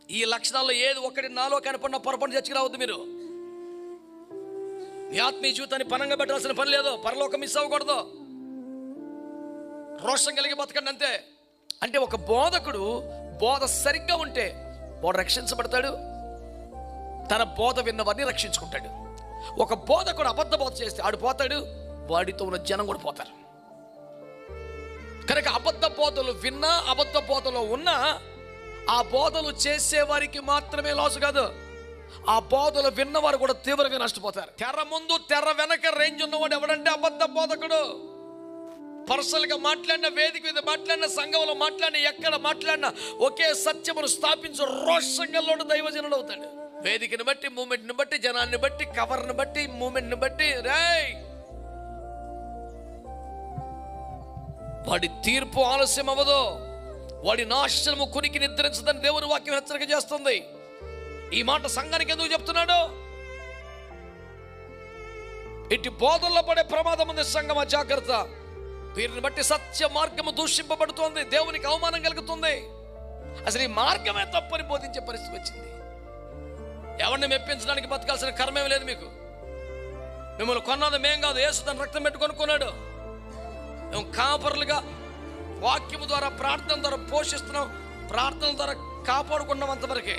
ఈ లక్షణాల్లో ఏది ఒకటి నాలో కనపడిన పొరపాటు చర్చకి రావద్దు. మీరు మీ ఆత్మీయ జీవితాన్ని పనంగా పెట్టాల్సిన పని లేదు. పరలోకం మిస్ అవ్వకూడదు. రోషం కలిగి బతకండి అంతే. అంటే ఒక బోధకుడు బోధ సరిగ్గా ఉంటే వాడు రక్షించబడతాడు, తన బోధ విన్నవారిని రక్షించుకుంటాడు. ఒక బోధకుడు అబద్ధ బోధ చేస్తే ఆడు పోతాడు, వాడితో ఉన్న జనం కూడా పోతారు. కనుక అబద్ధ బోధలు విన్నా, అబద్ధ బోధలో ఉన్నా ఆ బోధలు చేసేవారికి మాత్రమే లాసు కాదు, ఆ బోధలు విన్నవారు కూడా తీవ్రంగా నష్టపోతారు. తెర ముందు తెర వెనక రేంజ్ ఉన్నవాడు ఎవడంటే అబద్ధ బోధకుడు. పర్సనల్గా మాట్లాడిన, వేదిక మీద మాట్లాడిన, సంఘంలో మాట్లాడిన, ఎక్కడ మాట్లాడినా ఒకే సత్యమును స్థాపించు రోషంగంలోని దైవజనుడు అవుతాడు. వేదికను బట్టి, మూమెంట్ని బట్టి, జనాన్ని బట్టి, కవర్ని బట్టి, మూమెంట్ని బట్టి వాడి తీర్పు ఆలస్యం అవ్వదు, వాడి నాశనము కునికి నిద్రించదని దేవుని వాక్యం హెచ్చరిక చేస్తుంది. ఈ మాట సంఘానికి ఎందుకు చెప్తున్నాడు? ఇటు బోధల్లో పడే ప్రమాదం ఉంది. సంఘమా జాగ్రత్త. వీరిని బట్టి సత్య మార్గము దూషింపబడుతోంది, దేవునికి అవమానం కలుగుతుంది. అసలు ఈ మార్గమే తప్పని బోధించే పరిస్థితి వచ్చింది. ఎవరిని మెప్పించడానికి బతకాల్సిన కర్మేం లేదు మీకు. మిమ్మల్ని కొన్నది మేం కాదు, యేసు తన రక్తం పెట్టి కొనుక్కున్నాడు. మేము కాపరులుగా వాక్యము ద్వారా, ప్రార్థన ద్వారా పోషిస్తున్నాం, ప్రార్థన ద్వారా కాపాడుకున్నాం అంతవరకే.